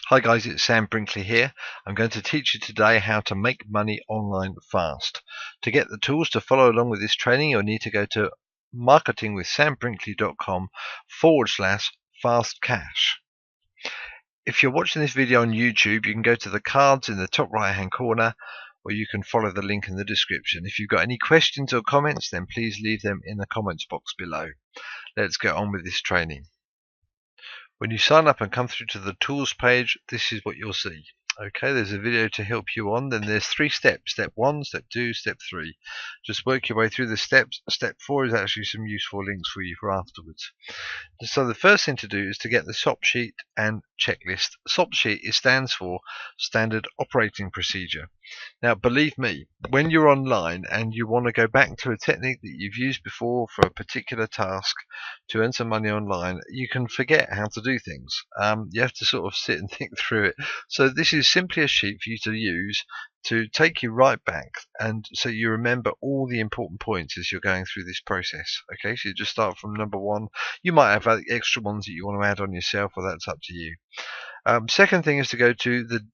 Hi guys, it's Sam Brinkley here. I'm going to teach you today how to make money online fast. To get the tools to follow along with this training, you'll need to go to marketingwithsambrinkley.com/fast cash. If you're watching this video on YouTube, you can go to the cards in the top right hand corner, or you can follow the link in the description. If you've got any questions or comments, then please leave them in the comments box below. Let's get on with this training. When you sign up and come through to the tools page, this is what you'll see. Okay, there's a video to help you on. Then there's 3 steps: step 1, step 2, step 3. Just work your way through the steps. Step 4 is actually some useful links for you for afterwards. So the first thing to do is to get the SOP sheet and checklist. SOP sheet stands for Standard Operating Procedure. Now, believe me, when you're online and you want to go back to a technique that you've used before for a particular task to earn some money online, you can forget how to do things. You have to sort of sit and think through it. So this is simply a sheet for you to use to take you right back, and so you remember all the important points as you're going through this process. Okay, so you just start from number 1. You might have extra ones that you want to add on yourself, or that's up to you. Second thing is to go to the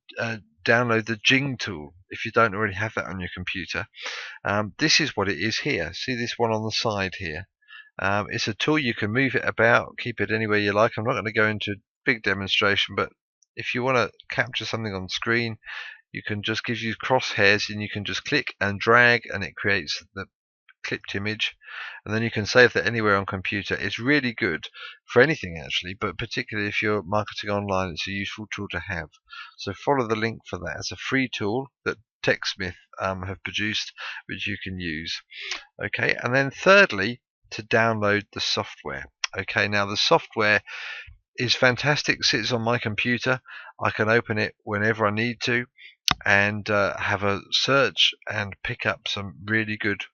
download the Jing tool if you don't already have that on your computer. This is what it is here. See this one on the side here? It's a tool. You can move it about, keep it anywhere you like. I'm not going to go into a big demonstration, but if you want to capture something on screen, you can just give you crosshairs and you can just click and drag and it creates the clipped image, and then you can save that anywhere on computer. It's really good for anything actually, but particularly if you're marketing online, it's a useful tool to have. So follow the link for that. It's a free tool that TechSmith have produced, which you can use. Okay, and then thirdly, to download the software. Okay, now the software is fantastic. It sits on my computer. I can open it whenever I need to and have a search and pick up some really good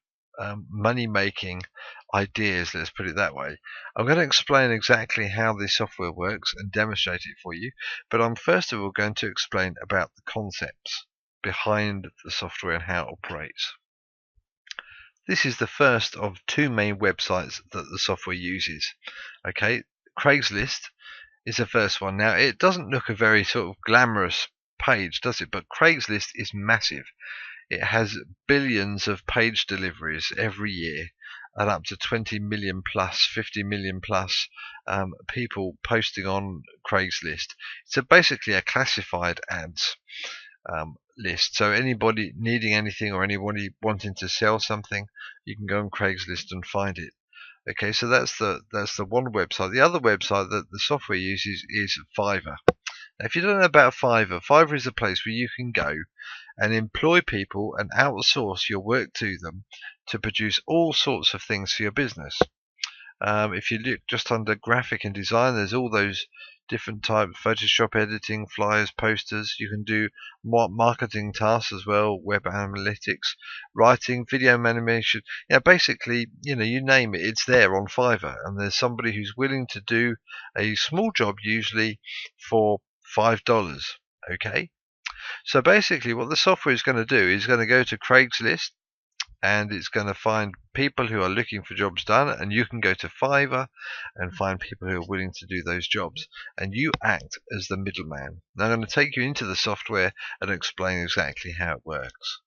money-making ideas, let's put it that way. I'm going to explain exactly how this software works and demonstrate it for you, but I'm first of all going to explain about the concepts behind the software and how it operates. This is the first of 2 main websites that the software uses. Okay, Craigslist is the first one. Now, it doesn't look a very sort of glamorous page, does it? But Craigslist is massive. It has billions of page deliveries every year, and up to 20 million plus, 50 million plus people posting on Craigslist. So basically a classified ads list. So anybody needing anything or anybody wanting to sell something, you can go on Craigslist and find it. Okay, so that's the one website. The other website that the software uses is Fiverr. Now, if you don't know about Fiverr, Fiverr is a place where you can go and employ people and outsource your work to them to produce all sorts of things for your business. If you look just under graphic and design, there's all those different types: Photoshop editing, flyers, posters. You can do marketing tasks as well, web analytics, writing, video animation. Yeah, basically, you name it, it's there on Fiverr, and there's somebody who's willing to do a small job, usually for $5. Okay, so basically what the software is going to do is going to go to Craigslist, and it's going to find people who are looking for jobs done, and you can go to Fiverr and find people who are willing to do those jobs, and you act as the middleman. Now I'm going to take you into the software and explain exactly how it works.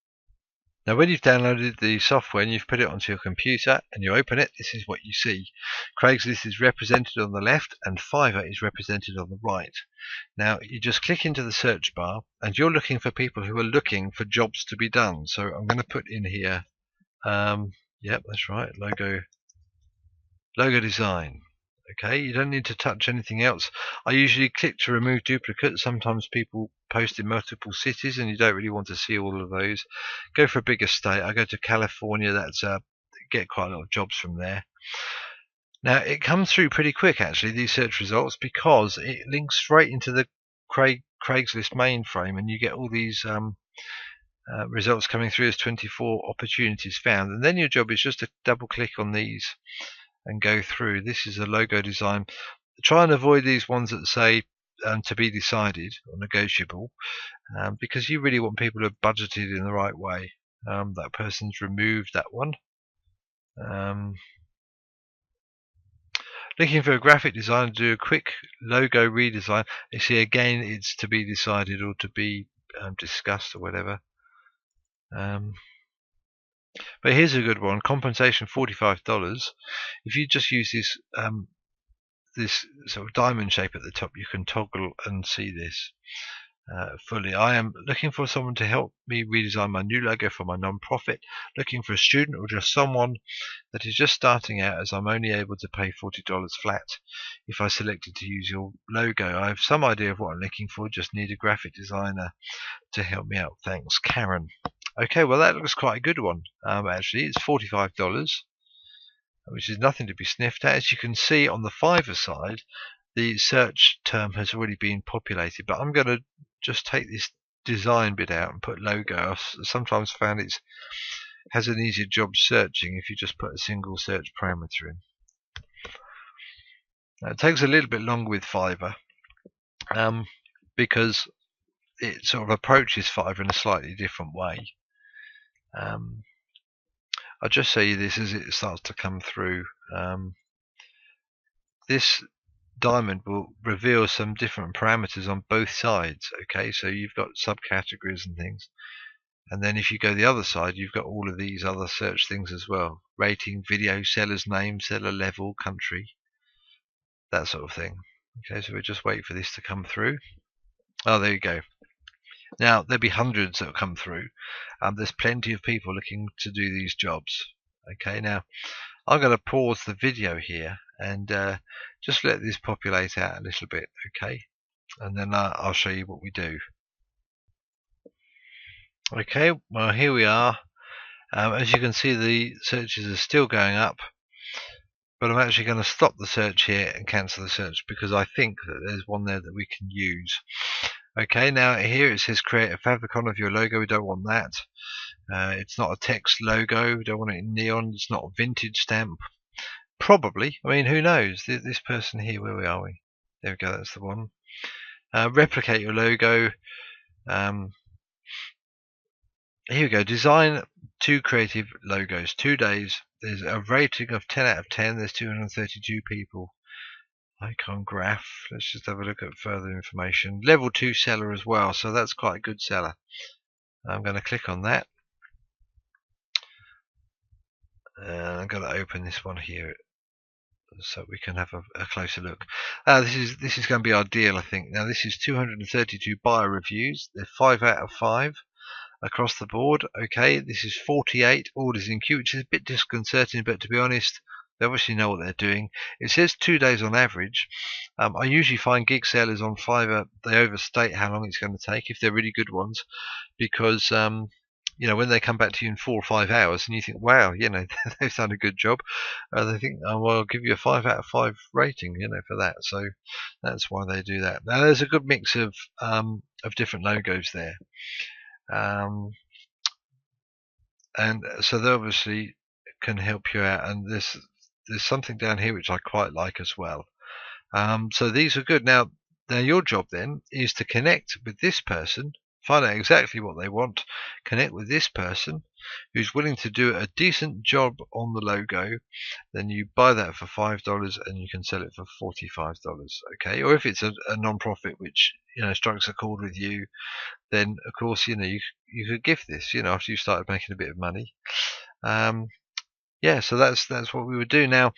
Now, when you've downloaded the software and you've put it onto your computer and you open it, this is what you see. Craigslist is represented on the left and Fiverr is represented on the right. Now, you just click into the search bar and you're looking for people who are looking for jobs to be done. So I'm going to put in here, yep, that's right, logo design. Okay, you don't need to touch anything else. I usually click to remove duplicates. Sometimes people post in multiple cities and you don't really want to see all of those. Go for a bigger state. I go to California. That's get quite a lot of jobs from there. Now, it comes through pretty quick actually, these search results, because it links straight into the Craigslist mainframe, and you get all these results coming through as 24 opportunities found. And then your job is just to double click on these and go through. This is a logo design. Try and avoid these ones that say to be decided or negotiable, because you really want people who are budgeted in the right way. That person's removed that one. Looking for a graphic designer to do a quick logo redesign. You see, again, it's to be decided or to be discussed or whatever. But here's a good one. Compensation $45. If you just use this sort of diamond shape at the top, you can toggle and see this fully. I am looking for someone to help me redesign my new logo for my non-profit. Looking for a student or just someone that is just starting out, as I'm only able to pay $40 flat if I selected to use your logo. I have some idea of what I'm looking for, just need a graphic designer to help me out. Thanks, Karen. Okay, well that looks quite a good one. Actually, it's $45, which is nothing to be sniffed at. As you can see on the Fiverr side, the search term has already been populated, but I'm going to just take this design bit out and put logo. I've sometimes found it has an easier job searching if you just put a single search parameter in. Now, it takes a little bit longer with Fiverr because it sort of approaches Fiverr in a slightly different way. I'll just show you this as it starts to come through. This diamond will reveal some different parameters on both sides. Okay, so you've got subcategories and things, and then if you go the other side, you've got all of these other search things as well: rating, video, seller's name, seller level, country, that sort of thing. Okay, so we just wait for this to come through. Oh, there you go. Now there'll be hundreds that will come through. There's plenty of people looking to do these jobs. Okay, now I'm going to pause the video here and just let this populate out a little bit, okay, and then I'll show you what we do. Okay, well here we are. As you can see, the searches are still going up, but I'm actually going to stop the search here and cancel the search because I think that there's one there that we can use. Okay, now here it says create a favicon of your logo. We don't want that. It's not a text logo. We don't want it in neon. It's not a vintage stamp. Probably. I mean, who knows? This person here, where are we? There we go. That's the one. Replicate your logo. Here we go. Design 2 creative logos. 2 days. There's a rating of 10 out of 10. There's 232 people. Icon graph. Let's just have a look at further information. Level 2 seller as well, so that's quite a good seller. I'm going to click on that. And I'm going to open this one here so we can have a closer look. This is going to be our deal, I think. Now this is 232 buyer reviews. They're 5 out of 5 across the board. Okay, this is 48 orders in queue, which is a bit disconcerting, but to be honest, they obviously know what they're doing. It says 2 days on average. I usually find gig sellers on Fiverr, they overstate how long it's going to take if they're really good ones, because you know, when they come back to you in 4 or 5 hours and you think, wow, you know, they've done a good job, they think, oh, well, I'll give you a 5 out of 5 rating, you know, for that. So that's why they do that. Now there's a good mix of different logos there. And so they obviously can help you out, and there's something down here which I quite like as well. So these are good. Now your job then is to connect with this person, find out exactly what they want, connect with this person who's willing to do a decent job on the logo. Then you buy that for $5 and you can sell it for $45. Okay, or if it's a non-profit which, you know, strikes a chord with you, then of course, you know, you could gift this, you know, after you started making a bit of money. Yeah, so that's what we would do. Now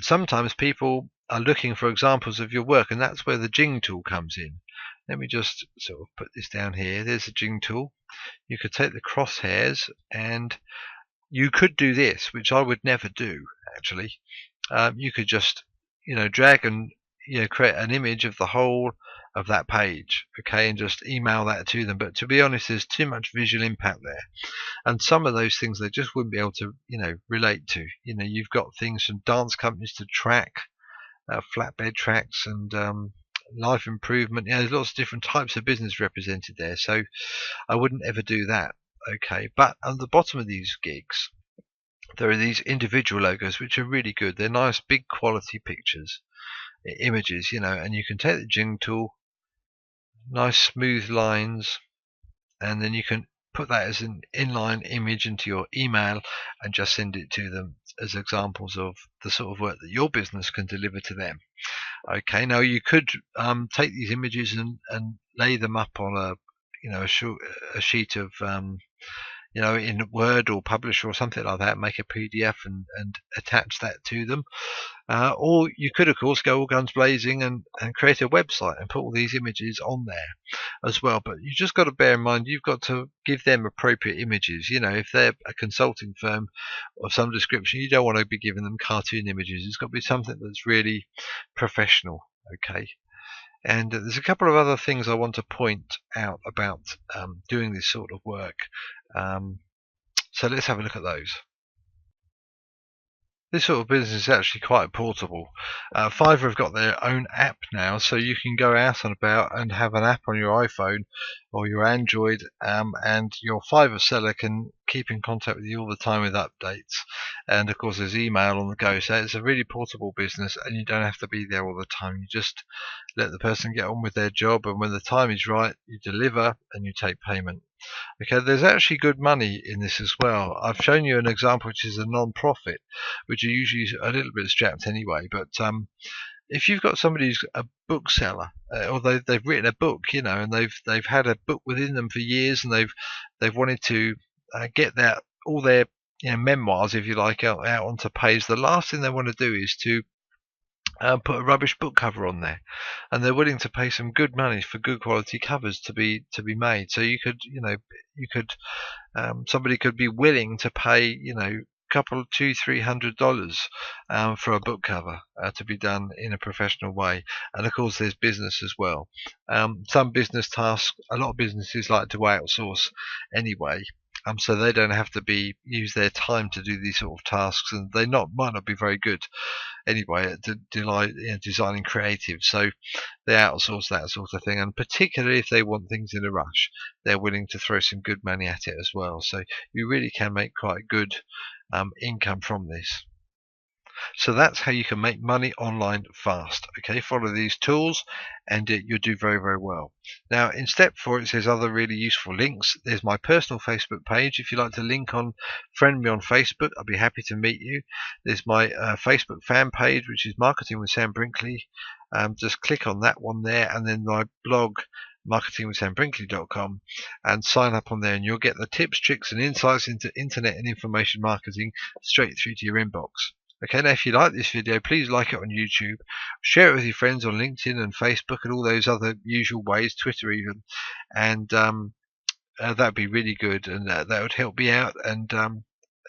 sometimes people are looking for examples of your work, and that's where the Jing tool comes in. Let me just sort of put this down here. There's the Jing tool. You could take the crosshairs and you could do this, which I would never do actually. You could just, you know, drag and, you know, create an image of the whole of that page, okay, and just email that to them. But to be honest, there's too much visual impact there, and some of those things they just wouldn't be able to, you know, relate to. You know, you've got things from dance companies to track, flatbed tracks, and life improvement. You know, there's lots of different types of business represented there, so I wouldn't ever do that. Okay, but at the bottom of these gigs there are these individual logos which are really good. They're nice big quality pictures, images, you know, and you can take the Jing tool, nice smooth lines, and then you can put that as an inline image into your email and just send it to them as examples of the sort of work that your business can deliver to them. Okay, now you could take these images and lay them up on a sheet of in Word or Publisher or something like that, make a PDF and attach that to them. Or you could, of course, go all guns blazing and create a website and put all these images on there as well. But you just got to bear in mind, you've got to give them appropriate images. If they're a consulting firm of some description, you don't want to be giving them cartoon images. It's got to be something that's really professional. Okay. And there's a couple of other things I want to point out about doing this sort of work. So let's have a look at those. This sort of business is actually quite portable. Fiverr have got their own app now, so you can go out and about and have an app on your iPhone or your Android, and your Fiverr seller can keep in contact with you all the time with updates. And of course, there's email on the go, so it's a really portable business, and you don't have to be there all the time. You just let the person get on with their job, and when the time is right, you deliver and you take payment. Okay, there's actually good money in this as well. I've shown you an example which is a non-profit, which are usually a little bit strapped anyway. But if you've got somebody who's a bookseller, or they've written a book, and they've had a book within them for years, and they've wanted to get all their memoirs, if you like, out onto page. The last thing they want to do is to put a rubbish book cover on there, and they're willing to pay some good money for good quality covers to be made. So somebody could be willing to pay couple $200-300 for a book cover to be done in a professional way. And of course, there's business as well. Some business tasks, a lot of businesses like to outsource anyway. So they don't have to use their time to do these sort of tasks, and they might not be very good anyway at designing creative. So they outsource that sort of thing, and particularly if they want things in a rush, they're willing to throw some good money at it as well. So you really can make quite good income from this. So that's how you can make money online fast. Okay, follow these tools and you'll do very, very well. Now in step 4 it says other really useful links. There's my personal Facebook page. If you'd like to friend me on Facebook, I'll be happy to meet you. There's my Facebook fan page, which is Marketing with Sam Brinkley. Just click on that one there, and then my blog, marketingwithsambrinkley.com, and sign up on there, and you'll get the tips, tricks and insights into internet and information marketing straight through to your inbox. Okay, now if you like this video, please like it on YouTube, share it with your friends on LinkedIn and Facebook and all those other usual ways, Twitter even, and that'd be really good, and that would help me out. And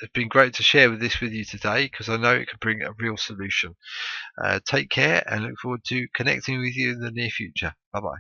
it's been great to share this with you today, because I know it can bring a real solution. Take care, and look forward to connecting with you in the near future. Bye bye.